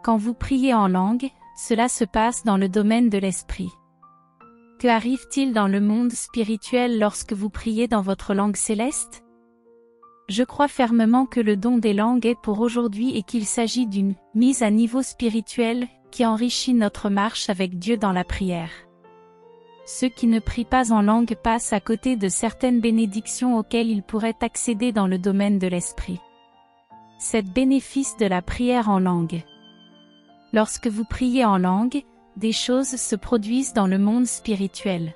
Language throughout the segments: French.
Quand vous priez en langue, cela se passe dans le domaine de l'esprit. Que arrive-t-il dans le monde spirituel lorsque vous priez dans votre langue céleste? Je crois fermement que le don des langues est pour aujourd'hui et qu'il s'agit d'une mise à niveau spirituel qui enrichit notre marche avec Dieu dans la prière. Ceux qui ne prient pas en langue passent à côté de certaines bénédictions auxquelles ils pourraient accéder dans le domaine de l'esprit. C'est le bénéfice de la prière en langue. Lorsque vous priez en langue, des choses se produisent dans le monde spirituel.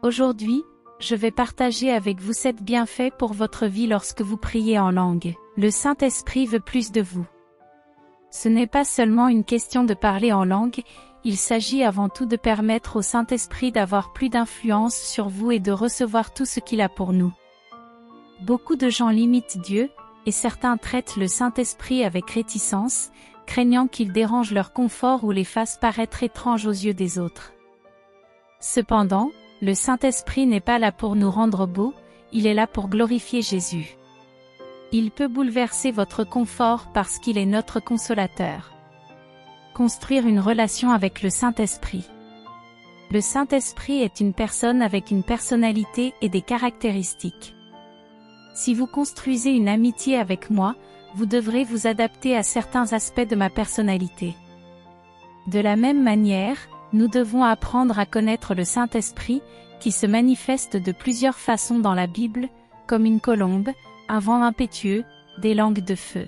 Aujourd'hui, je vais partager avec vous 7 bienfaits pour votre vie lorsque vous priez en langue. Le Saint-Esprit veut plus de vous. Ce n'est pas seulement une question de parler en langue, il s'agit avant tout de permettre au Saint-Esprit d'avoir plus d'influence sur vous et de recevoir tout ce qu'il a pour nous. Beaucoup de gens limitent Dieu, et certains traitent le Saint-Esprit avec réticence, craignant qu'il dérange leur confort ou les fasse paraître étranges aux yeux des autres. Cependant, le Saint-Esprit n'est pas là pour nous rendre beaux, il est là pour glorifier Jésus. Il peut bouleverser votre confort parce qu'il est notre consolateur. Construire une relation avec le Saint-Esprit. Le Saint-Esprit est une personne avec une personnalité et des caractéristiques. Si vous construisez une amitié avec moi, vous devrez vous adapter à certains aspects de ma personnalité. De la même manière, nous devons apprendre à connaître le Saint-Esprit, qui se manifeste de plusieurs façons dans la Bible, comme une colombe, un vent impétueux, des langues de feu.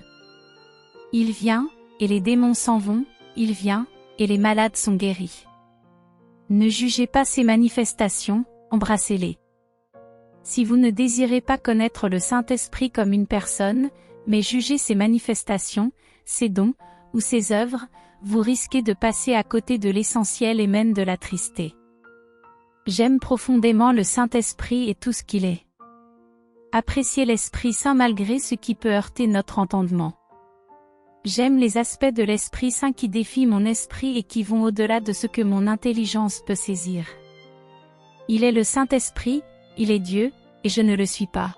Il vient, et les démons s'en vont, il vient, et les malades sont guéris. Ne jugez pas ces manifestations, embrassez-les. Si vous ne désirez pas connaître le Saint-Esprit comme une personne, mais jugez ses manifestations, ses dons, ou ses œuvres, vous risquez de passer à côté de l'essentiel et même de l'attrister. J'aime profondément le Saint-Esprit et tout ce qu'il est. Appréciez l'Esprit Saint malgré ce qui peut heurter notre entendement. J'aime les aspects de l'Esprit Saint qui défient mon esprit et qui vont au-delà de ce que mon intelligence peut saisir. Il est le Saint-Esprit, il est Dieu, et je ne le suis pas.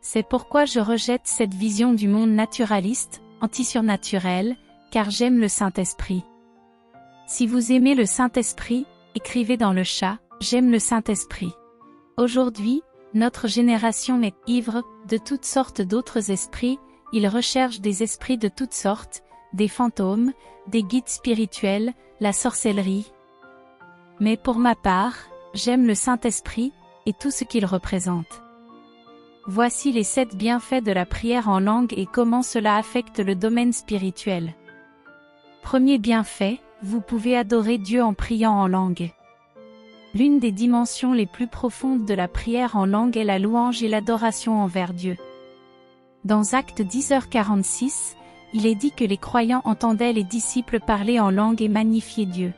C'est pourquoi je rejette cette vision du monde naturaliste, anti-surnaturel, car j'aime le Saint-Esprit. Si vous aimez le Saint-Esprit, écrivez dans le chat, j'aime le Saint-Esprit. Aujourd'hui, notre génération est ivre de toutes sortes d'autres esprits, ils recherchent des esprits de toutes sortes, des fantômes, des guides spirituels, la sorcellerie. Mais pour ma part, j'aime le Saint-Esprit, et tout ce qu'il représente. Voici les 7 bienfaits de la prière en langue et comment cela affecte le domaine spirituel. Premier bienfait, vous pouvez adorer Dieu en priant en langue. L'une des dimensions les plus profondes de la prière en langue est la louange et l'adoration envers Dieu. Dans Actes 10h46, il est dit que les croyants entendaient les disciples parler en langue et magnifier Dieu.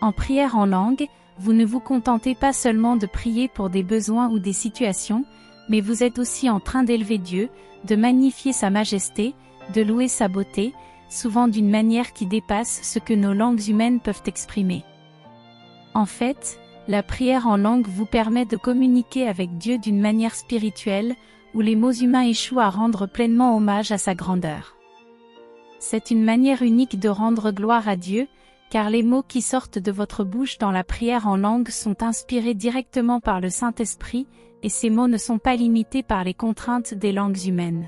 En prière en langue, vous ne vous contentez pas seulement de prier pour des besoins ou des situations, mais vous êtes aussi en train d'élever Dieu, de magnifier sa majesté, de louer sa beauté, souvent d'une manière qui dépasse ce que nos langues humaines peuvent exprimer. En fait, la prière en langue vous permet de communiquer avec Dieu d'une manière spirituelle, où les mots humains échouent à rendre pleinement hommage à sa grandeur. C'est une manière unique de rendre gloire à Dieu, car les mots qui sortent de votre bouche dans la prière en langue sont inspirés directement par le Saint-Esprit, et ces mots ne sont pas limités par les contraintes des langues humaines.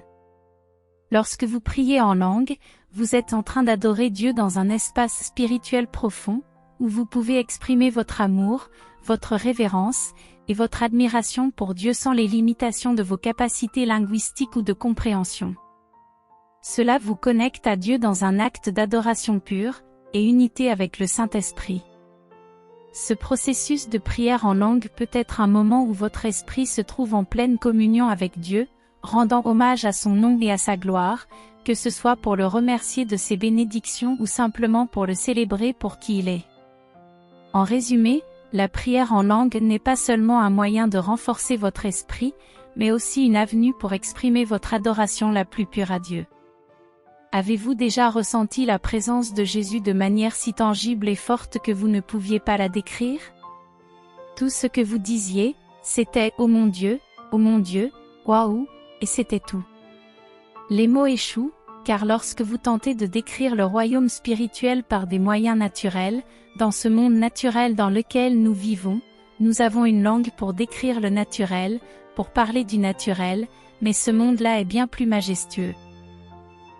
Lorsque vous priez en langue, vous êtes en train d'adorer Dieu dans un espace spirituel profond, où vous pouvez exprimer votre amour, votre révérence, et votre admiration pour Dieu sans les limitations de vos capacités linguistiques ou de compréhension. Cela vous connecte à Dieu dans un acte d'adoration pure, et unité avec le Saint-Esprit. Ce processus de prière en langue peut être un moment où votre esprit se trouve en pleine communion avec Dieu, rendant hommage à son nom et à sa gloire, que ce soit pour le remercier de ses bénédictions ou simplement pour le célébrer pour qui il est. En résumé, la prière en langue n'est pas seulement un moyen de renforcer votre esprit, mais aussi une avenue pour exprimer votre adoration la plus pure à Dieu. Avez-vous déjà ressenti la présence de Jésus de manière si tangible et forte que vous ne pouviez pas la décrire? Tout ce que vous disiez, c'était « Oh mon Dieu, waouh », et c'était tout. Les mots échouent, car lorsque vous tentez de décrire le royaume spirituel par des moyens naturels, dans ce monde naturel dans lequel nous vivons, nous avons une langue pour décrire le naturel, pour parler du naturel, mais ce monde-là est bien plus majestueux.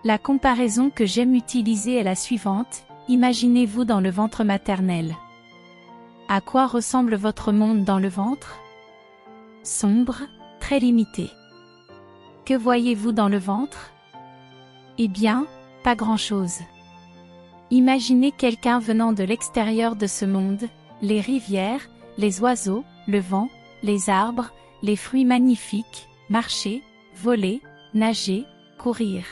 La comparaison que j'aime utiliser est la suivante, imaginez-vous dans le ventre maternel. À quoi ressemble votre monde dans le ventre? Sombre, très limité. Que voyez-vous dans le ventre? Eh bien, pas grand-chose. Imaginez quelqu'un venant de l'extérieur de ce monde, les rivières, les oiseaux, le vent, les arbres, les fruits magnifiques, marcher, voler, nager, courir.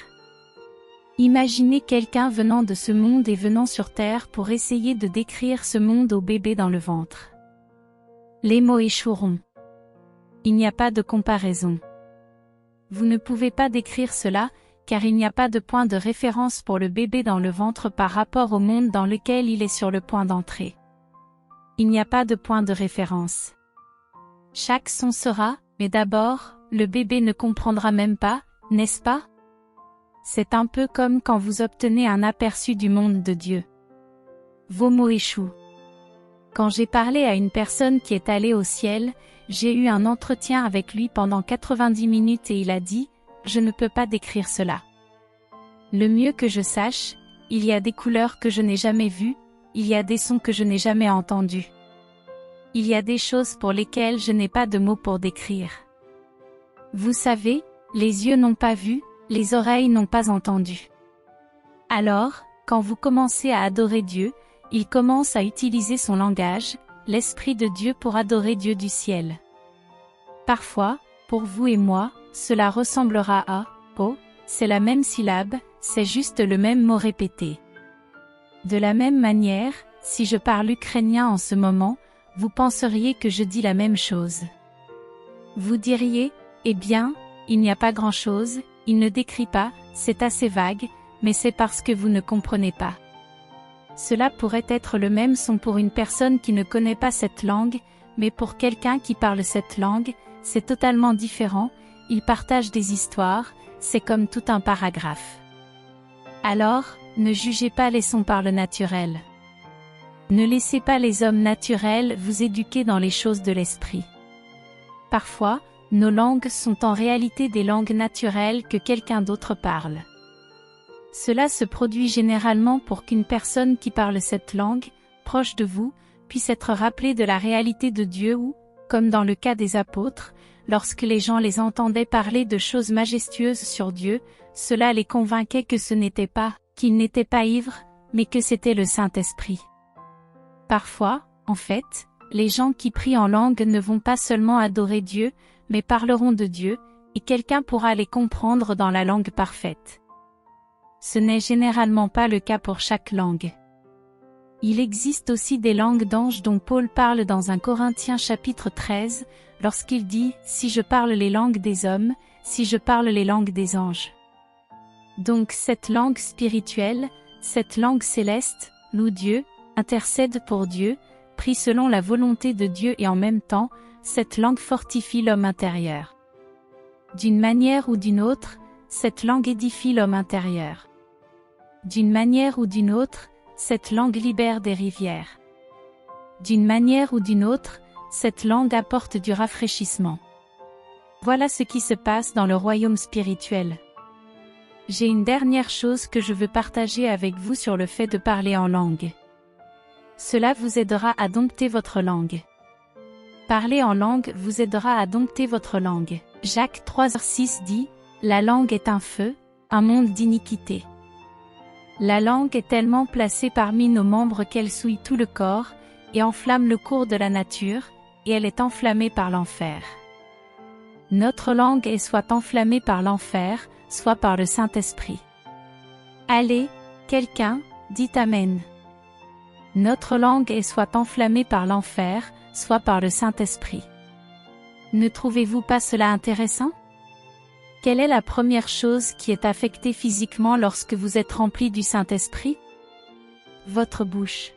Imaginez quelqu'un venant de ce monde et venant sur Terre pour essayer de décrire ce monde au bébé dans le ventre. Les mots échoueront. Il n'y a pas de comparaison. Vous ne pouvez pas décrire cela, car il n'y a pas de point de référence pour le bébé dans le ventre par rapport au monde dans lequel il est sur le point d'entrer. Il n'y a pas de point de référence. Chaque son sera, mais d'abord, le bébé ne comprendra même pas, n'est-ce pas? C'est un peu comme quand vous obtenez un aperçu du monde de Dieu. Vos mots échouent. Quand j'ai parlé à une personne qui est allée au ciel, j'ai eu un entretien avec lui pendant 90 minutes et il a dit, je ne peux pas décrire cela. Le mieux que je sache, il y a des couleurs que je n'ai jamais vues, il y a des sons que je n'ai jamais entendus. Il y a des choses pour lesquelles je n'ai pas de mots pour décrire. Vous savez, les yeux n'ont pas vu, les oreilles n'ont pas entendu. Alors, quand vous commencez à adorer Dieu, il commence à utiliser son langage, l'Esprit de Dieu pour adorer Dieu du ciel. Parfois, pour vous et moi, cela ressemblera à « oh », c'est la même syllabe, c'est juste le même mot répété. De la même manière, si je parle ukrainien en ce moment, vous penseriez que je dis la même chose. Vous diriez, eh bien, il n'y a pas grand-chose, il ne décrit pas, c'est assez vague, mais c'est parce que vous ne comprenez pas. Cela pourrait être le même son pour une personne qui ne connaît pas cette langue, mais pour quelqu'un qui parle cette langue, c'est totalement différent, il partage des histoires, c'est comme tout un paragraphe. Alors, ne jugez pas les sons par le naturel. Ne laissez pas les hommes naturels vous éduquer dans les choses de l'esprit. Parfois, nos langues sont en réalité des langues naturelles que quelqu'un d'autre parle. Cela se produit généralement pour qu'une personne qui parle cette langue, proche de vous, puisse être rappelée de la réalité de Dieu ou, comme dans le cas des apôtres, lorsque les gens les entendaient parler de choses majestueuses sur Dieu, cela les convainquait que ce n'était pas, qu'ils n'étaient pas ivres, mais que c'était le Saint-Esprit. Parfois, en fait, les gens qui prient en langue ne vont pas seulement adorer Dieu, mais parleront de Dieu, et quelqu'un pourra les comprendre dans la langue parfaite. Ce n'est généralement pas le cas pour chaque langue. Il existe aussi des langues d'anges dont Paul parle dans 1 Corinthiens chapitre 13, lorsqu'il dit « Si je parle les langues des hommes, si je parle les langues des anges ». Donc cette langue spirituelle, cette langue céleste, loue Dieu, intercède pour Dieu, prie selon la volonté de Dieu et en même temps, cette langue fortifie l'homme intérieur. D'une manière ou d'une autre, cette langue édifie l'homme intérieur. D'une manière ou d'une autre, cette langue libère des rivières. D'une manière ou d'une autre, cette langue apporte du rafraîchissement. Voilà ce qui se passe dans le royaume spirituel. J'ai une dernière chose que je veux partager avec vous sur le fait de parler en langue. Cela vous aidera à dompter votre langue. Parler en langue vous aidera à dompter votre langue. Jacques 3,6 dit, « La langue est un feu, un monde d'iniquité. » La langue est tellement placée parmi nos membres qu'elle souille tout le corps, et enflamme le cours de la nature, et elle est enflammée par l'enfer. Notre langue est soit enflammée par l'enfer, soit par le Saint-Esprit. Allez, quelqu'un, dites Amen. Notre langue est soit enflammée par l'enfer, soit par le Saint-Esprit. Ne trouvez-vous pas cela intéressant? Quelle est la première chose qui est affectée physiquement lorsque vous êtes rempli du Saint-Esprit? Votre bouche.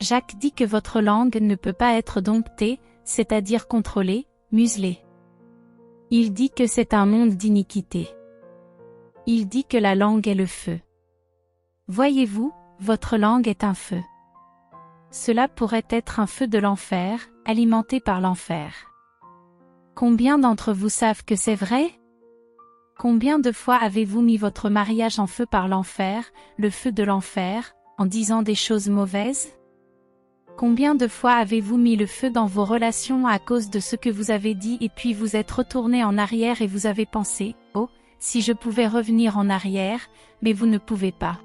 Jacques dit que votre langue ne peut pas être domptée, c'est-à-dire contrôlée, muselée. Il dit que c'est un monde d'iniquité. Il dit que la langue est le feu. Voyez-vous, votre langue est un feu. Cela pourrait être un feu de l'enfer, alimenté par l'enfer. Combien d'entre vous savent que c'est vrai? Combien de fois avez-vous mis votre mariage en feu par l'enfer, le feu de l'enfer, en disant des choses mauvaises? Combien de fois avez-vous mis le feu dans vos relations à cause de ce que vous avez dit et puis vous êtes retourné en arrière et vous avez pensé, oh, si je pouvais revenir en arrière, mais vous ne pouvez pas.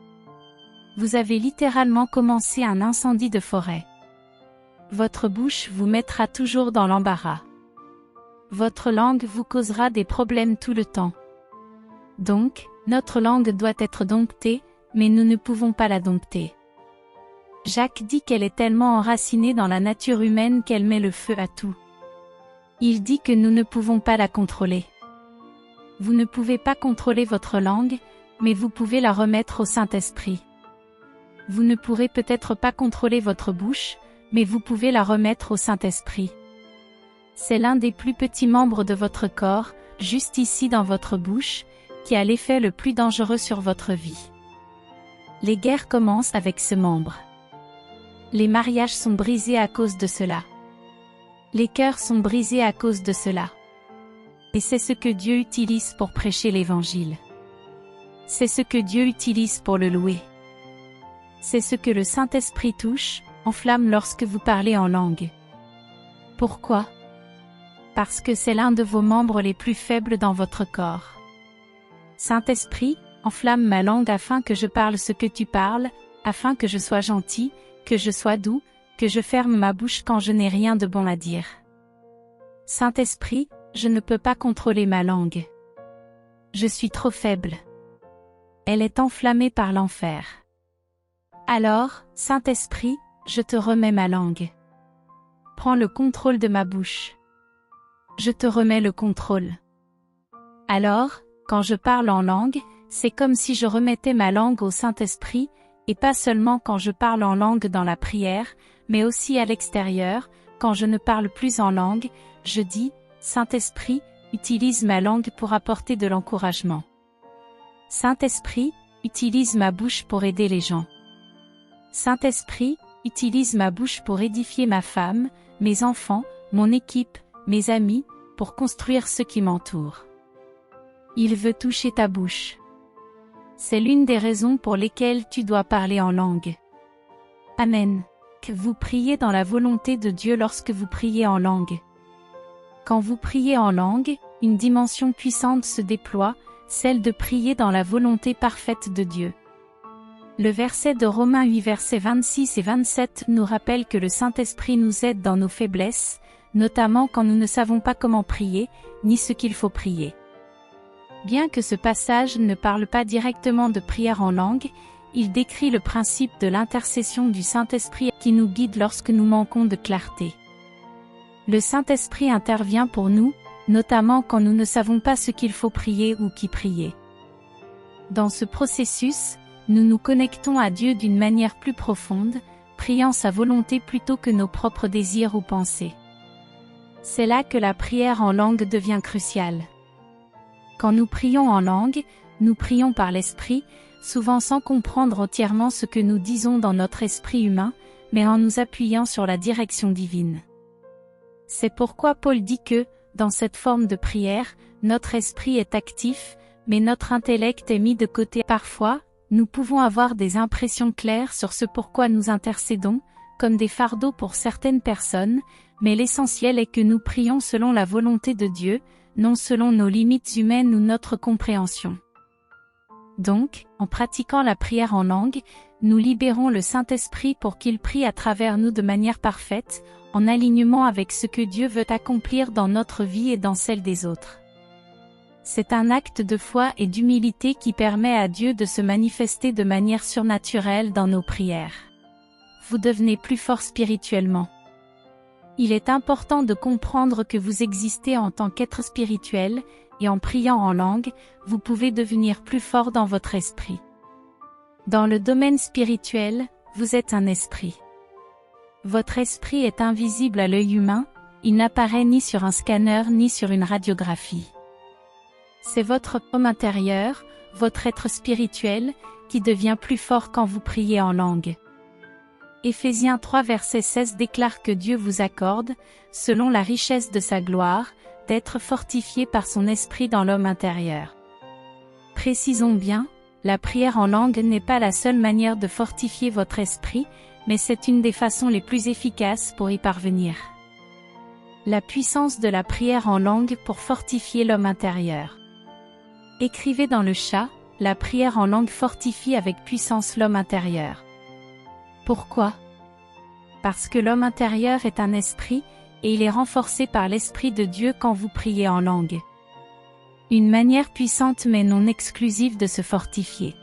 Vous avez littéralement commencé un incendie de forêt. Votre bouche vous mettra toujours dans l'embarras. Votre langue vous causera des problèmes tout le temps. Donc, notre langue doit être domptée, mais nous ne pouvons pas la dompter. Jacques dit qu'elle est tellement enracinée dans la nature humaine qu'elle met le feu à tout. Il dit que nous ne pouvons pas la contrôler. Vous ne pouvez pas contrôler votre langue, mais vous pouvez la remettre au Saint-Esprit. Vous ne pourrez peut-être pas contrôler votre bouche, mais vous pouvez la remettre au Saint-Esprit. C'est l'un des plus petits membres de votre corps, juste ici dans votre bouche, qui a l'effet le plus dangereux sur votre vie. Les guerres commencent avec ce membre. Les mariages sont brisés à cause de cela. Les cœurs sont brisés à cause de cela. Et c'est ce que Dieu utilise pour prêcher l'Évangile. C'est ce que Dieu utilise pour le louer. C'est ce que le Saint-Esprit touche, enflamme lorsque vous parlez en langue. Pourquoi? Parce que c'est l'un de vos membres les plus faibles dans votre corps. Saint-Esprit, enflamme ma langue afin que je parle ce que tu parles, afin que je sois gentil, que je sois doux, que je ferme ma bouche quand je n'ai rien de bon à dire. Saint-Esprit, je ne peux pas contrôler ma langue. Je suis trop faible. Elle est enflammée par l'enfer. Alors, Saint-Esprit, je te remets ma langue. Prends le contrôle de ma bouche. Je te remets le contrôle. Alors, quand je parle en langue, c'est comme si je remettais ma langue au Saint-Esprit, et pas seulement quand je parle en langue dans la prière, mais aussi à l'extérieur, quand je ne parle plus en langue, je dis, Saint-Esprit, utilise ma langue pour apporter de l'encouragement. Saint-Esprit, utilise ma bouche pour aider les gens. Saint-Esprit, utilise ma bouche pour édifier ma femme, mes enfants, mon équipe, mes amis, pour construire ceux qui m'entourent. Il veut toucher ta bouche. C'est l'une des raisons pour lesquelles tu dois parler en langue. Amen. Que vous priez dans la volonté de Dieu lorsque vous priez en langue. Quand vous priez en langue, une dimension puissante se déploie, celle de prier dans la volonté parfaite de Dieu. Le verset de Romains 8 versets 26 et 27 nous rappelle que le Saint-Esprit nous aide dans nos faiblesses, notamment quand nous ne savons pas comment prier, ni ce qu'il faut prier. Bien que ce passage ne parle pas directement de prière en langue, il décrit le principe de l'intercession du Saint-Esprit qui nous guide lorsque nous manquons de clarté. Le Saint-Esprit intervient pour nous, notamment quand nous ne savons pas ce qu'il faut prier ou qui prier. Dans ce processus, nous nous connectons à Dieu d'une manière plus profonde, priant sa volonté plutôt que nos propres désirs ou pensées. C'est là que la prière en langue devient cruciale. Quand nous prions en langue, nous prions par l'Esprit, souvent sans comprendre entièrement ce que nous disons dans notre esprit humain, mais en nous appuyant sur la direction divine. C'est pourquoi Paul dit que, dans cette forme de prière, notre esprit est actif, mais notre intellect est mis de côté. Parfois, nous pouvons avoir des impressions claires sur ce pourquoi nous intercédons, comme des fardeaux pour certaines personnes, mais l'essentiel est que nous prions selon la volonté de Dieu, non selon nos limites humaines ou notre compréhension. Donc, en pratiquant la prière en langue, nous libérons le Saint-Esprit pour qu'il prie à travers nous de manière parfaite, en alignement avec ce que Dieu veut accomplir dans notre vie et dans celle des autres. C'est un acte de foi et d'humilité qui permet à Dieu de se manifester de manière surnaturelle dans nos prières. Vous devenez plus fort spirituellement. Il est important de comprendre que vous existez en tant qu'être spirituel, et en priant en langue, vous pouvez devenir plus fort dans votre esprit. Dans le domaine spirituel, vous êtes un esprit. Votre esprit est invisible à l'œil humain, il n'apparaît ni sur un scanner ni sur une radiographie. C'est votre homme intérieur, votre être spirituel, qui devient plus fort quand vous priez en langue. Éphésiens 3 verset 16 déclare que Dieu vous accorde, selon la richesse de sa gloire, d'être fortifié par son esprit dans l'homme intérieur. Précisons bien, la prière en langue n'est pas la seule manière de fortifier votre esprit, mais c'est une des façons les plus efficaces pour y parvenir. La puissance de la prière en langue pour fortifier l'homme intérieur. Écrivez dans le chat, la prière en langue fortifie avec puissance l'homme intérieur. Pourquoi? Parce que l'homme intérieur est un esprit, et il est renforcé par l'Esprit de Dieu quand vous priez en langue. Une manière puissante mais non exclusive de se fortifier.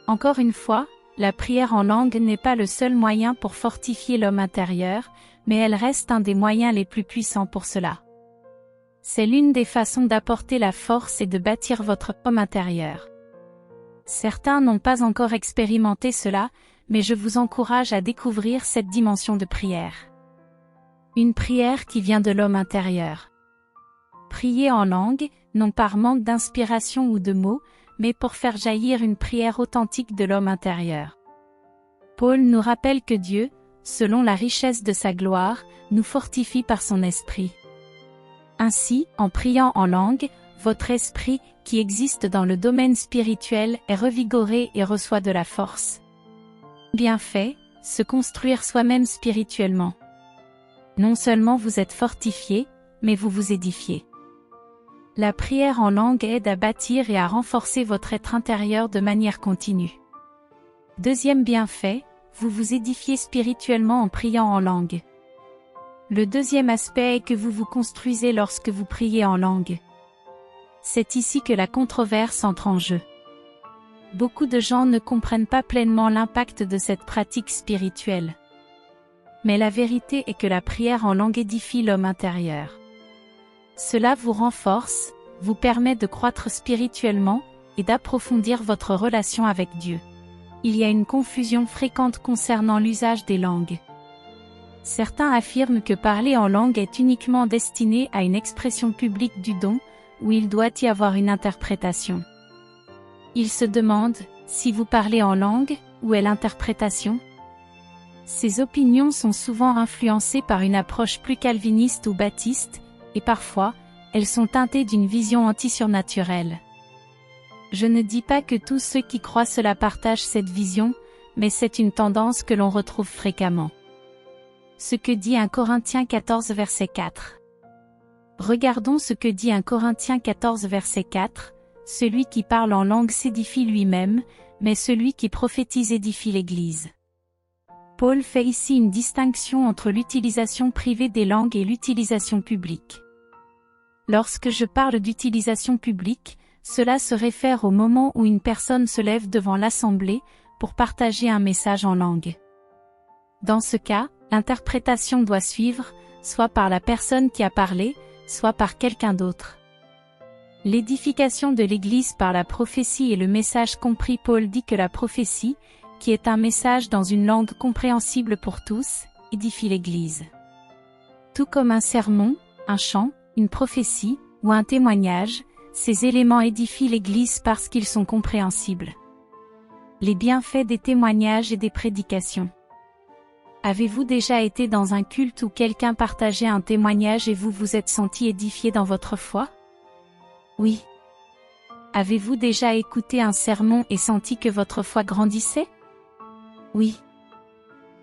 Encore une fois, la prière en langue n'est pas le seul moyen pour fortifier l'homme intérieur, mais elle reste un des moyens les plus puissants pour cela. C'est l'une des façons d'apporter la force et de bâtir votre homme intérieur. Certains n'ont pas encore expérimenté cela, mais je vous encourage à découvrir cette dimension de prière. Une prière qui vient de l'homme intérieur. Prier en langue, non par manque d'inspiration ou de mots, mais pour faire jaillir une prière authentique de l'homme intérieur. Paul nous rappelle que Dieu, selon la richesse de sa gloire, nous fortifie par son esprit. Ainsi, en priant en langue, votre esprit, qui existe dans le domaine spirituel, est revigoré et reçoit de la force. Bien fait, se construire soi-même spirituellement. Non seulement vous êtes fortifié, mais vous vous édifiez. La prière en langue aide à bâtir et à renforcer votre être intérieur de manière continue. Deuxième bienfait, vous vous édifiez spirituellement en priant en langue. Le deuxième aspect est que vous vous construisez lorsque vous priez en langue. C'est ici que la controverse entre en jeu. Beaucoup de gens ne comprennent pas pleinement l'impact de cette pratique spirituelle. Mais la vérité est que la prière en langue édifie l'homme intérieur. Cela vous renforce, vous permet de croître spirituellement, et d'approfondir votre relation avec Dieu. Il y a une confusion fréquente concernant l'usage des langues. Certains affirment que parler en langue est uniquement destiné à une expression publique du don, où il doit y avoir une interprétation. Ils se demandent, si vous parlez en langue, où est l'interprétation? Ces opinions sont souvent influencées par une approche plus calviniste ou baptiste, et parfois, elles sont teintées d'une vision anti-surnaturelle. Je ne dis pas que tous ceux qui croient cela partagent cette vision, mais c'est une tendance que l'on retrouve fréquemment. Ce que dit 1 Corinthiens 14 verset 4. Regardons ce que dit 1 Corinthiens 14 verset 4, « Celui qui parle en langue s'édifie lui-même, mais celui qui prophétise édifie l'Église. » Paul fait ici une distinction entre l'utilisation privée des langues et l'utilisation publique. Lorsque je parle d'utilisation publique, cela se réfère au moment où une personne se lève devant l'assemblée pour partager un message en langue. Dans ce cas, l'interprétation doit suivre, soit par la personne qui a parlé, soit par quelqu'un d'autre. L'édification de l'Église par la prophétie est le message compris. Paul dit que la prophétie, qui est un message dans une langue compréhensible pour tous, édifie l'Église. Tout comme un sermon, un chant, une prophétie, ou un témoignage, ces éléments édifient l'Église parce qu'ils sont compréhensibles. Les bienfaits des témoignages et des prédications. Avez-vous déjà été dans un culte où quelqu'un partageait un témoignage et vous vous êtes senti édifié dans votre foi? Oui. Avez-vous déjà écouté un sermon et senti que votre foi grandissait? Oui.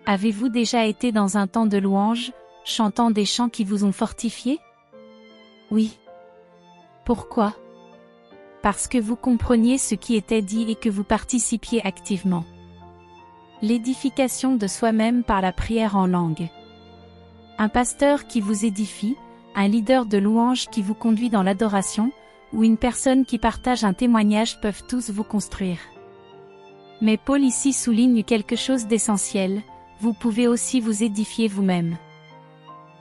Avez-vous déjà été dans un temps de louange, chantant des chants qui vous ont fortifié? Oui. Pourquoi? Parce que vous compreniez ce qui était dit et que vous participiez activement. L'édification de soi-même par la prière en langue. Un pasteur qui vous édifie, un leader de louange qui vous conduit dans l'adoration, ou une personne qui partage un témoignage peuvent tous vous construire. Mais Paul ici souligne quelque chose d'essentiel, vous pouvez aussi vous édifier vous-même.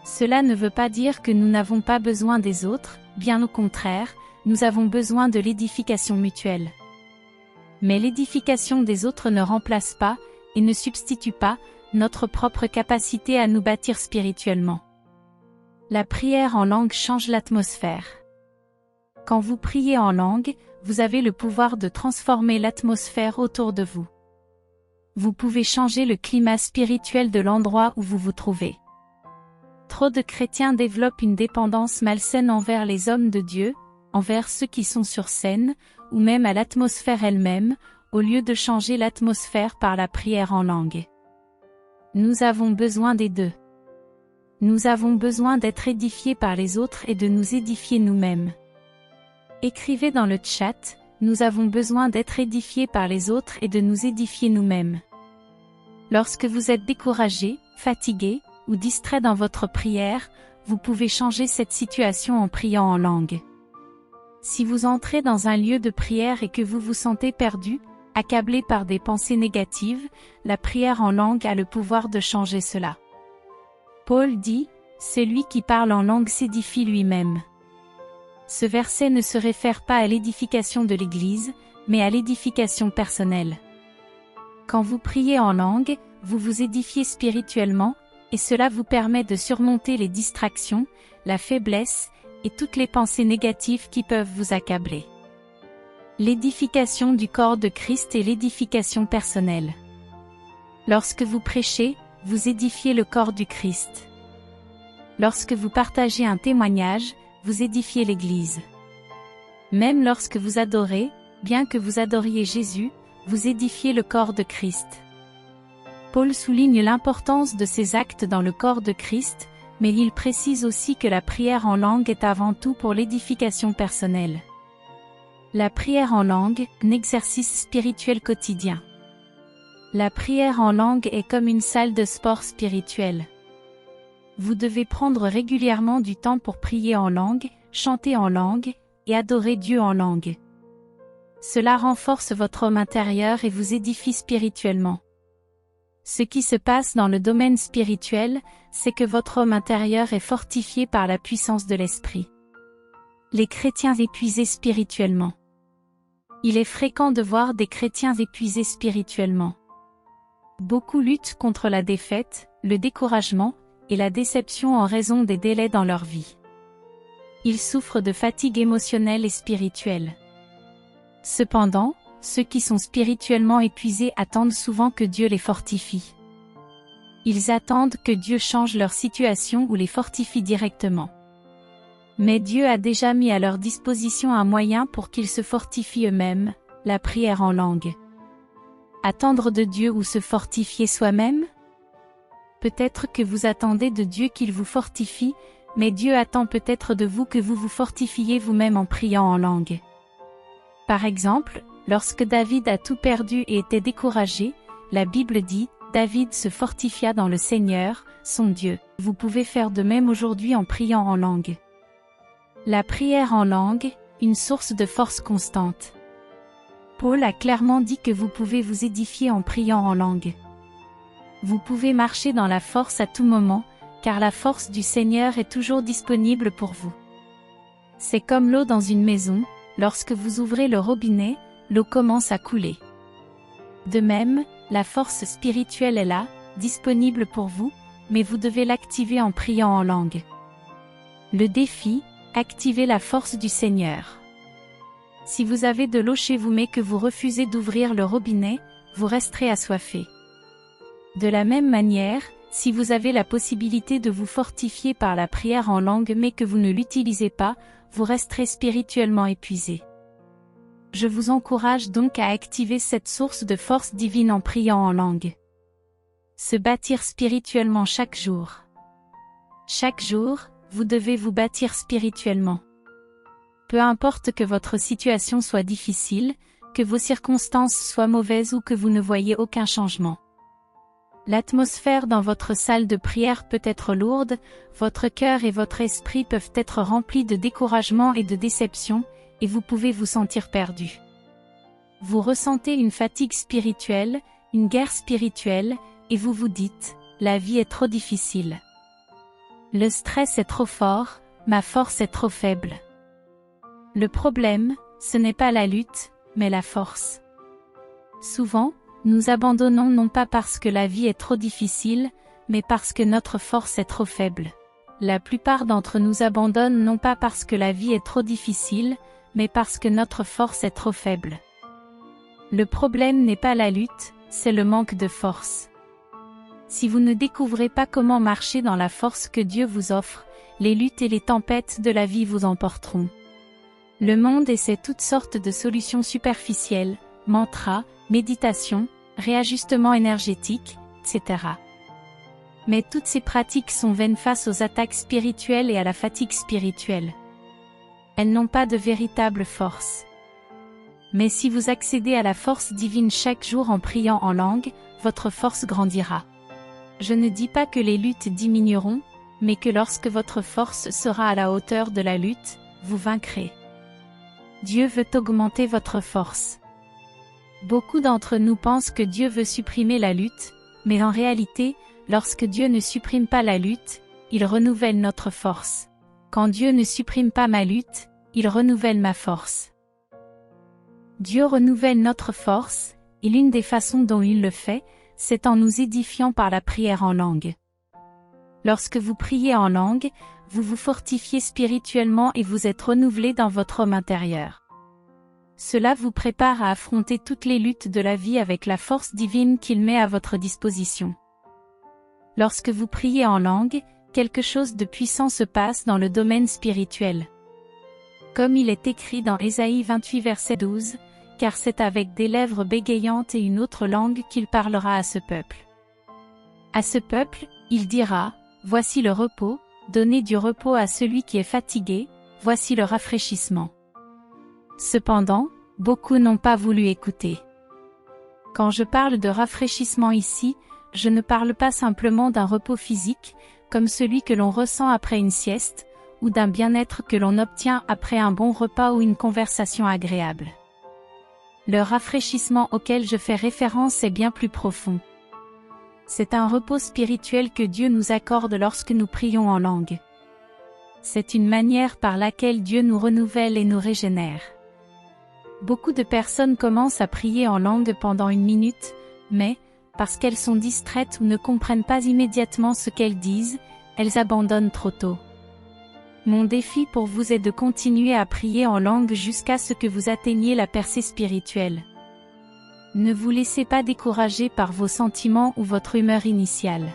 Cela ne veut pas dire que nous n'avons pas besoin des autres, bien au contraire, nous avons besoin de l'édification mutuelle. Mais l'édification des autres ne remplace pas, et ne substitue pas, notre propre capacité à nous bâtir spirituellement. La prière en langue change l'atmosphère. Quand vous priez en langue, vous avez le pouvoir de transformer l'atmosphère autour de vous. Vous pouvez changer le climat spirituel de l'endroit où vous vous trouvez. Trop de chrétiens développent une dépendance malsaine envers les hommes de Dieu, envers ceux qui sont sur scène, ou même à l'atmosphère elle-même, au lieu de changer l'atmosphère par la prière en langue. Nous avons besoin des deux. Nous avons besoin d'être édifiés par les autres et de nous édifier nous-mêmes. Écrivez dans le chat, nous avons besoin d'être édifiés par les autres et de nous édifier nous-mêmes. Lorsque vous êtes découragé, fatigué, ou distrait dans votre prière, vous pouvez changer cette situation en priant en langue. Si vous entrez dans un lieu de prière et que vous vous sentez perdu, accablé par des pensées négatives, la prière en langue a le pouvoir de changer cela. Paul dit, « Celui qui parle en langue s'édifie lui-même ». Ce verset ne se réfère pas à l'édification de l'Église, mais à l'édification personnelle. Quand vous priez en langue, vous vous édifiez spirituellement, et cela vous permet de surmonter les distractions, la faiblesse, et toutes les pensées négatives qui peuvent vous accabler. L'édification du corps de Christ et l'édification personnelle. Lorsque vous prêchez, vous édifiez le corps du Christ. Lorsque vous partagez un témoignage, vous édifiez l'Église. Même lorsque vous adorez, bien que vous adoriez Jésus, vous édifiez le corps de Christ. Paul souligne l'importance de ces actes dans le corps de Christ, mais il précise aussi que la prière en langue est avant tout pour l'édification personnelle. La prière en langue, un exercice spirituel quotidien. La prière en langue est comme une salle de sport spirituel. Vous devez prendre régulièrement du temps pour prier en langue, chanter en langue, et adorer Dieu en langue. Cela renforce votre homme intérieur et vous édifie spirituellement. Ce qui se passe dans le domaine spirituel, c'est que votre homme intérieur est fortifié par la puissance de l'Esprit. Les chrétiens épuisés spirituellement. Il est fréquent de voir des chrétiens épuisés spirituellement. Beaucoup luttent contre la défaite, le découragement, et la déception en raison des délais dans leur vie. Ils souffrent de fatigue émotionnelle et spirituelle. Cependant, ceux qui sont spirituellement épuisés attendent souvent que Dieu les fortifie. Ils attendent que Dieu change leur situation ou les fortifie directement. Mais Dieu a déjà mis à leur disposition un moyen pour qu'ils se fortifient eux-mêmes, la prière en langue. Attendre de Dieu ou se fortifier soi-même? Peut-être que vous attendez de Dieu qu'il vous fortifie, mais Dieu attend peut-être de vous que vous vous fortifiez vous-même en priant en langue. Par exemple, lorsque David a tout perdu et était découragé, la Bible dit, David se fortifia dans le Seigneur, son Dieu. Vous pouvez faire de même aujourd'hui en priant en langue. La prière en langue, une source de force constante. Paul a clairement dit que vous pouvez vous édifier en priant en langue. Vous pouvez marcher dans la force à tout moment, car la force du Seigneur est toujours disponible pour vous. C'est comme l'eau dans une maison, lorsque vous ouvrez le robinet, l'eau commence à couler. De même, la force spirituelle est là, disponible pour vous, mais vous devez l'activer en priant en langue. Le défi, activez la force du Seigneur. Si vous avez de l'eau chez vous mais que vous refusez d'ouvrir le robinet, vous resterez assoiffé. De la même manière, si vous avez la possibilité de vous fortifier par la prière en langue mais que vous ne l'utilisez pas, vous resterez spirituellement épuisé. Je vous encourage donc à activer cette source de force divine en priant en langue. Se bâtir spirituellement chaque jour. Chaque jour, vous devez vous bâtir spirituellement. Peu importe que votre situation soit difficile, que vos circonstances soient mauvaises ou que vous ne voyez aucun changement. L'atmosphère dans votre salle de prière peut être lourde, votre cœur et votre esprit peuvent être remplis de découragement et de déception, et vous pouvez vous sentir perdu. Vous ressentez une fatigue spirituelle, une guerre spirituelle, et vous vous dites, la vie est trop difficile. Le stress est trop fort, ma force est trop faible. Le problème, ce n'est pas la lutte, mais la force. Souvent, nous abandonnons non pas parce que la vie est trop difficile, mais parce que notre force est trop faible. La plupart d'entre nous abandonnent non pas parce que la vie est trop difficile, mais parce que notre force est trop faible. Le problème n'est pas la lutte, c'est le manque de force. Si vous ne découvrez pas comment marcher dans la force que Dieu vous offre, les luttes et les tempêtes de la vie vous emporteront. Le monde essaie toutes sortes de solutions superficielles, mantras, méditation, réajustement énergétique, etc. Mais toutes ces pratiques sont vaines face aux attaques spirituelles et à la fatigue spirituelle. Elles n'ont pas de véritable force. Mais si vous accédez à la force divine chaque jour en priant en langue, votre force grandira. Je ne dis pas que les luttes diminueront, mais que lorsque votre force sera à la hauteur de la lutte, vous vaincrez. Dieu veut augmenter votre force. Beaucoup d'entre nous pensent que Dieu veut supprimer la lutte, mais en réalité, lorsque Dieu ne supprime pas la lutte, il renouvelle notre force. Quand Dieu ne supprime pas ma lutte, il renouvelle ma force. Dieu renouvelle notre force, et l'une des façons dont il le fait, c'est en nous édifiant par la prière en langue. Lorsque vous priez en langue, vous vous fortifiez spirituellement et vous êtes renouvelé dans votre homme intérieur. Cela vous prépare à affronter toutes les luttes de la vie avec la force divine qu'il met à votre disposition. Lorsque vous priez en langue, quelque chose de puissant se passe dans le domaine spirituel. Comme il est écrit dans Ésaïe 28 verset 12, car c'est avec des lèvres bégayantes et une autre langue qu'il parlera à ce peuple. À ce peuple, il dira, voici le repos, donnez du repos à celui qui est fatigué, voici le rafraîchissement. Cependant, beaucoup n'ont pas voulu écouter. Quand je parle de rafraîchissement ici, je ne parle pas simplement d'un repos physique, comme celui que l'on ressent après une sieste, ou d'un bien-être que l'on obtient après un bon repas ou une conversation agréable. Le rafraîchissement auquel je fais référence est bien plus profond. C'est un repos spirituel que Dieu nous accorde lorsque nous prions en langue. C'est une manière par laquelle Dieu nous renouvelle et nous régénère. Beaucoup de personnes commencent à prier en langue pendant 1 minute, mais, parce qu'elles sont distraites ou ne comprennent pas immédiatement ce qu'elles disent, elles abandonnent trop tôt. Mon défi pour vous est de continuer à prier en langue jusqu'à ce que vous atteigniez la percée spirituelle. Ne vous laissez pas décourager par vos sentiments ou votre humeur initiale.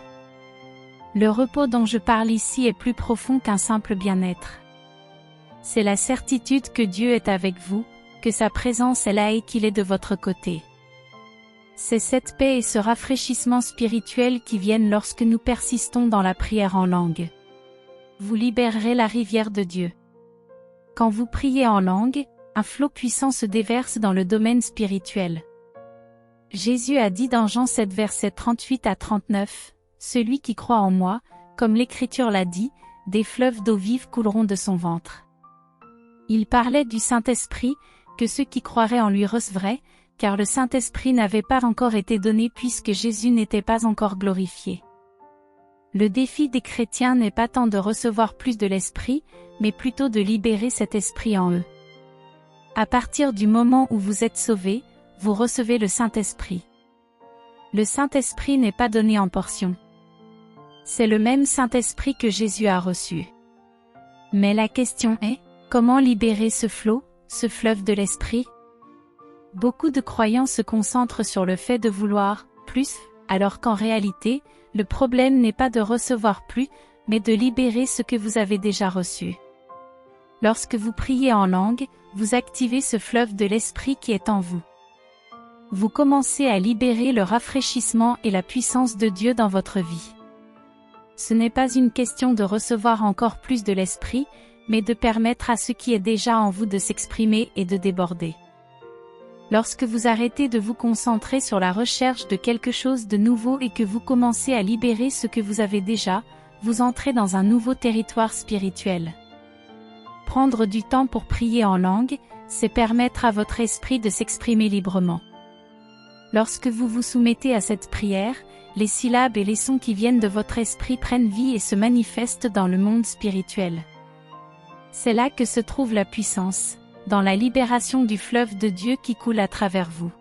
Le repos dont je parle ici est plus profond qu'un simple bien-être. C'est la certitude que Dieu est avec vous, que sa présence est là et qu'il est de votre côté. C'est cette paix et ce rafraîchissement spirituel qui viennent lorsque nous persistons dans la prière en langue. Vous libérerez la rivière de Dieu. Quand vous priez en langue, un flot puissant se déverse dans le domaine spirituel. Jésus a dit dans Jean 7 versets 38 à 39, « Celui qui croit en moi, comme l'Écriture l'a dit, des fleuves d'eau vive couleront de son ventre. » Il parlait du Saint-Esprit, que ceux qui croiraient en lui recevraient, car le Saint-Esprit n'avait pas encore été donné puisque Jésus n'était pas encore glorifié. Le défi des chrétiens n'est pas tant de recevoir plus de l'Esprit, mais plutôt de libérer cet Esprit en eux. À partir du moment où vous êtes sauvés, vous recevez le Saint-Esprit. Le Saint-Esprit n'est pas donné en portions. C'est le même Saint-Esprit que Jésus a reçu. Mais la question est, comment libérer ce flot, ce fleuve de l'Esprit? Beaucoup de croyants se concentrent sur le fait de vouloir plus, alors qu'en réalité, le problème n'est pas de recevoir plus, mais de libérer ce que vous avez déjà reçu. Lorsque vous priez en langue, vous activez ce fleuve de l'Esprit qui est en vous. Vous commencez à libérer le rafraîchissement et la puissance de Dieu dans votre vie. Ce n'est pas une question de recevoir encore plus de l'Esprit, mais de permettre à ce qui est déjà en vous de s'exprimer et de déborder. Lorsque vous arrêtez de vous concentrer sur la recherche de quelque chose de nouveau et que vous commencez à libérer ce que vous avez déjà, vous entrez dans un nouveau territoire spirituel. Prendre du temps pour prier en langue, c'est permettre à votre esprit de s'exprimer librement. Lorsque vous vous soumettez à cette prière, les syllabes et les sons qui viennent de votre esprit prennent vie et se manifestent dans le monde spirituel. C'est là que se trouve la puissance, dans la libération du fleuve de Dieu qui coule à travers vous.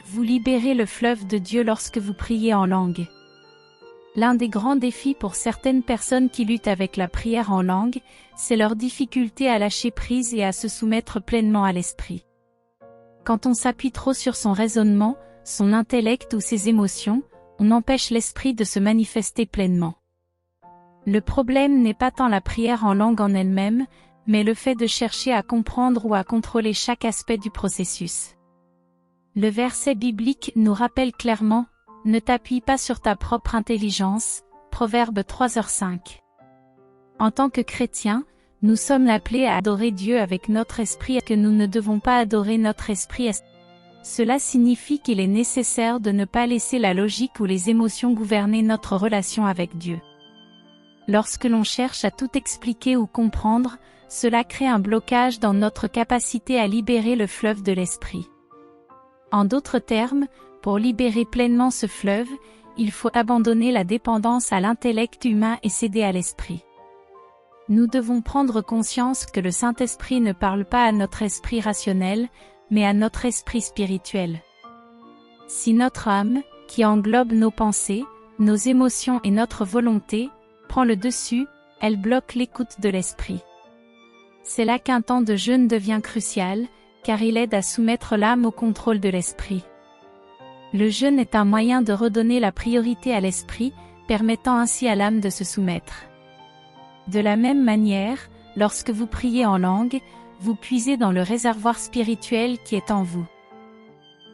Vous libérez le fleuve de Dieu lorsque vous priez en langue. L'un des grands défis pour certaines personnes qui luttent avec la prière en langue, c'est leur difficulté à lâcher prise et à se soumettre pleinement à l'esprit. Quand on s'appuie trop sur son raisonnement, son intellect ou ses émotions, on empêche l'esprit de se manifester pleinement. Le problème n'est pas tant la prière en langue en elle-même, mais le fait de chercher à comprendre ou à contrôler chaque aspect du processus. Le verset biblique nous rappelle clairement « Ne t'appuie pas sur ta propre intelligence » Proverbe 3h5. En tant que chrétiens, nous sommes appelés à adorer Dieu avec notre esprit et que nous ne devons pas adorer notre esprit. Cela signifie qu'il est nécessaire de ne pas laisser la logique ou les émotions gouverner notre relation avec Dieu. Lorsque l'on cherche à tout expliquer ou comprendre, cela crée un blocage dans notre capacité à libérer le fleuve de l'esprit. En d'autres termes, pour libérer pleinement ce fleuve, il faut abandonner la dépendance à l'intellect humain et céder à l'esprit. Nous devons prendre conscience que le Saint-Esprit ne parle pas à notre esprit rationnel, mais à notre esprit spirituel. Si notre âme, qui englobe nos pensées, nos émotions et notre volonté, prend le dessus, elle bloque l'écoute de l'esprit. C'est là qu'un temps de jeûne devient crucial, car il aide à soumettre l'âme au contrôle de l'esprit. Le jeûne est un moyen de redonner la priorité à l'esprit, permettant ainsi à l'âme de se soumettre. De la même manière, lorsque vous priez en langue, vous puisez dans le réservoir spirituel qui est en vous.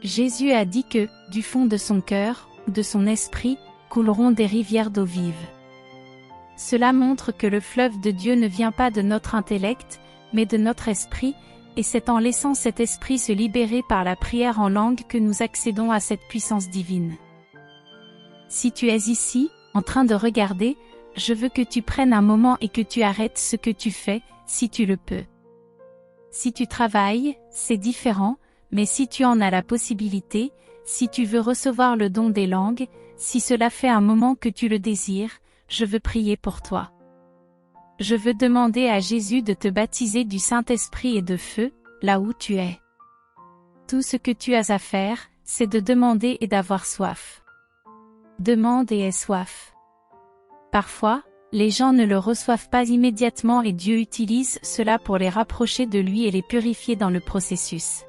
Jésus a dit que, du fond de son cœur, ou de son esprit, couleront des rivières d'eau vive. Cela montre que le fleuve de Dieu ne vient pas de notre intellect, mais de notre esprit, et c'est en laissant cet esprit se libérer par la prière en langue que nous accédons à cette puissance divine. Si tu es ici, en train de regarder, je veux que tu prennes un moment et que tu arrêtes ce que tu fais, si tu le peux. Si tu travailles, c'est différent, mais si tu en as la possibilité, si tu veux recevoir le don des langues, si cela fait un moment que tu le désires, je veux prier pour toi. Je veux demander à Jésus de te baptiser du Saint-Esprit et de feu, là où tu es. Tout ce que tu as à faire, c'est de demander et d'avoir soif. Demande et aie soif. Parfois, les gens ne le reçoivent pas immédiatement et Dieu utilise cela pour les rapprocher de lui et les purifier dans le processus.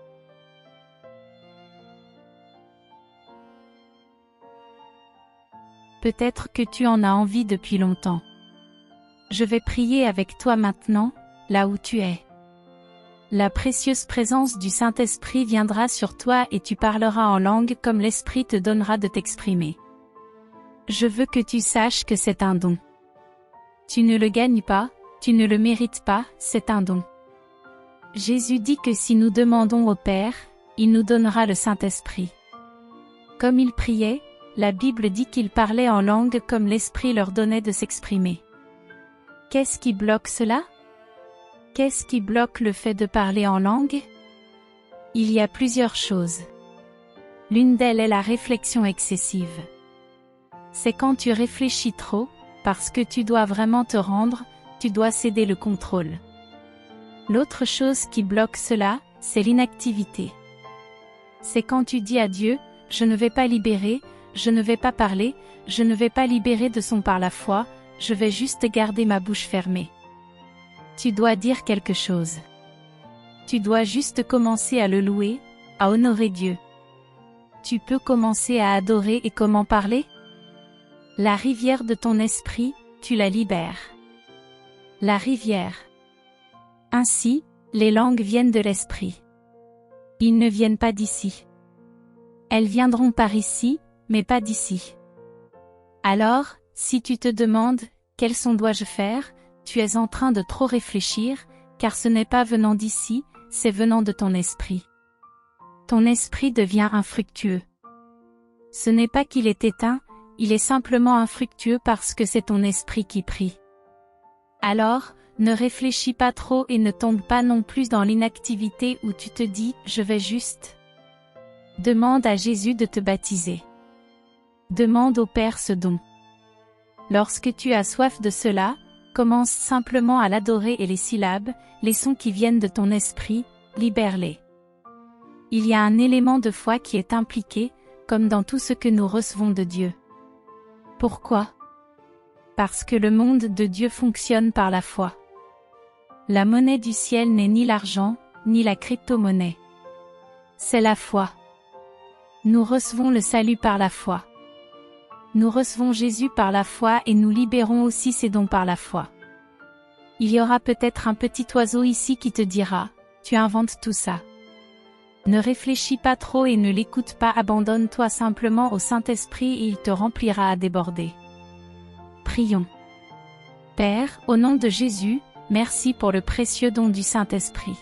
Peut-être que tu en as envie depuis longtemps. Je vais prier avec toi maintenant, là où tu es. La précieuse présence du Saint-Esprit viendra sur toi et tu parleras en langue comme l'Esprit te donnera de t'exprimer. Je veux que tu saches que c'est un don. Tu ne le gagnes pas, tu ne le mérites pas, c'est un don. Jésus dit que si nous demandons au Père, il nous donnera le Saint-Esprit. Comme il priait, la Bible dit qu'il parlait en langue comme l'Esprit leur donnait de s'exprimer. Qu'est-ce qui bloque cela? Qu'est-ce qui bloque le fait de parler en langue? Il y a plusieurs choses. L'une d'elles est la réflexion excessive. C'est quand tu réfléchis trop, parce que tu dois vraiment te rendre, tu dois céder le contrôle. L'autre chose qui bloque cela, c'est l'inactivité. C'est quand tu dis à Dieu, je ne vais pas libérer, je ne vais pas parler, je ne vais pas libérer de son par la foi, je vais juste garder ma bouche fermée. Tu dois dire quelque chose. Tu dois juste commencer à le louer, à honorer Dieu. Tu peux commencer à adorer et comment parler? La rivière de ton esprit, tu la libères. La rivière. Ainsi, les langues viennent de l'esprit. Ils ne viennent pas d'ici. Elles viendront par ici, mais pas d'ici. Alors, si tu te demandes, quel son dois-je faire, tu es en train de trop réfléchir, car ce n'est pas venant d'ici, c'est venant de ton esprit. Ton esprit devient infructueux. Ce n'est pas qu'il est éteint, il est simplement infructueux parce que c'est ton esprit qui prie. Alors, ne réfléchis pas trop et ne tombe pas non plus dans l'inactivité où tu te dis « je vais juste ». Demande à Jésus de te baptiser. Demande au Père ce don. Lorsque tu as soif de cela, commence simplement à l'adorer et les syllabes, les sons qui viennent de ton esprit, libère-les. Il y a un élément de foi qui est impliqué, comme dans tout ce que nous recevons de Dieu. Pourquoi? Parce que le monde de Dieu fonctionne par la foi. La monnaie du ciel n'est ni l'argent, ni la crypto-monnaie. C'est la foi. Nous recevons le salut par la foi. Nous recevons Jésus par la foi et nous libérons aussi ses dons par la foi. Il y aura peut-être un petit oiseau ici qui te dira, « Tu inventes tout ça. » Ne réfléchis pas trop et ne l'écoute pas, abandonne-toi simplement au Saint-Esprit et il te remplira à déborder. Prions. Père, au nom de Jésus, merci pour le précieux don du Saint-Esprit.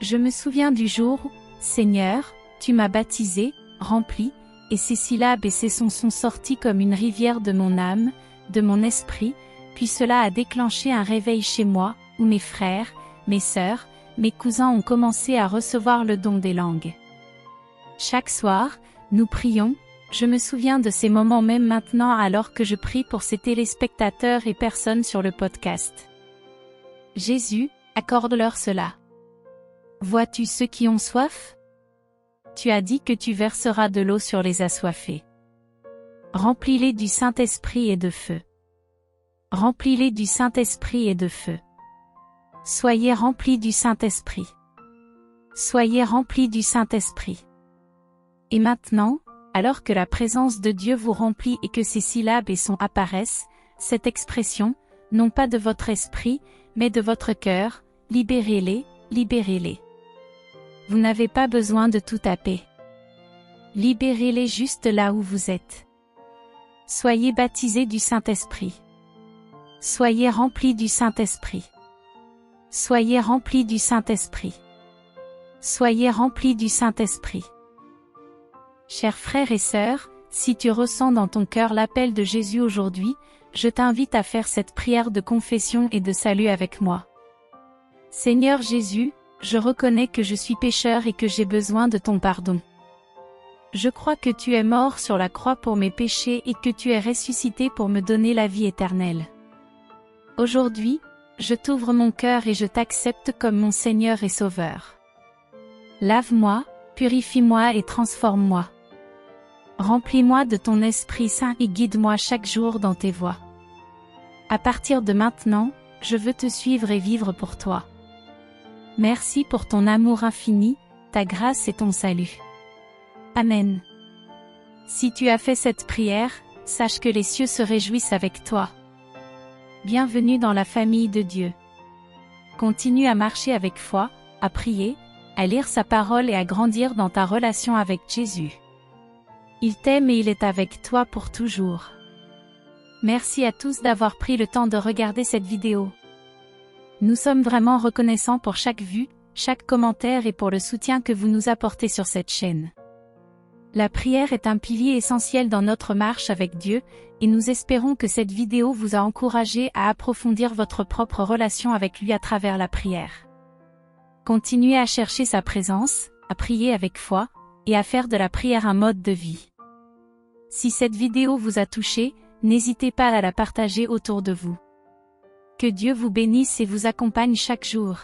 Je me souviens du jour où, Seigneur, tu m'as baptisé, rempli, et ces syllabes et ces sons sont sortis comme une rivière de mon âme, de mon esprit, puis cela a déclenché un réveil chez moi, où mes frères, mes sœurs, mes cousins ont commencé à recevoir le don des langues. Chaque soir, nous prions, je me souviens de ces moments même maintenant alors que je prie pour ces téléspectateurs et personnes sur le podcast. Jésus, accorde-leur cela. Vois-tu ceux qui ont soif? Tu as dit que tu verseras de l'eau sur les assoiffés. Remplis-les du Saint-Esprit et de feu. Remplis-les du Saint-Esprit et de feu. Soyez remplis du Saint-Esprit. Soyez remplis du Saint-Esprit. Et maintenant, alors que la présence de Dieu vous remplit et que ces syllabes et sons apparaissent, cette expression, non pas de votre esprit, mais de votre cœur, libérez-les, libérez-les. Vous n'avez pas besoin de tout taper. Libérez-les juste là où vous êtes. Soyez baptisés du Saint-Esprit. Soyez remplis du Saint-Esprit. Soyez remplis du Saint-Esprit. Soyez remplis du Saint-Esprit. Chers frères et sœurs, si tu ressens dans ton cœur l'appel de Jésus aujourd'hui, je t'invite à faire cette prière de confession et de salut avec moi. Seigneur Jésus, je reconnais que je suis pécheur et que j'ai besoin de ton pardon. Je crois que tu es mort sur la croix pour mes péchés et que tu es ressuscité pour me donner la vie éternelle. Aujourd'hui, je t'ouvre mon cœur et je t'accepte comme mon Seigneur et Sauveur. Lave-moi, purifie-moi et transforme-moi. Remplis-moi de ton Esprit Saint et guide-moi chaque jour dans tes voies. À partir de maintenant, je veux te suivre et vivre pour toi. Merci pour ton amour infini, ta grâce et ton salut. Amen. Si tu as fait cette prière, sache que les cieux se réjouissent avec toi. Bienvenue dans la famille de Dieu. Continue à marcher avec foi, à prier, à lire sa parole et à grandir dans ta relation avec Jésus. Il t'aime et il est avec toi pour toujours. Merci à tous d'avoir pris le temps de regarder cette vidéo. Nous sommes vraiment reconnaissants pour chaque vue, chaque commentaire et pour le soutien que vous nous apportez sur cette chaîne. La prière est un pilier essentiel dans notre marche avec Dieu, et nous espérons que cette vidéo vous a encouragé à approfondir votre propre relation avec lui à travers la prière. Continuez à chercher sa présence, à prier avec foi, et à faire de la prière un mode de vie. Si cette vidéo vous a touché, n'hésitez pas à la partager autour de vous. Que Dieu vous bénisse et vous accompagne chaque jour.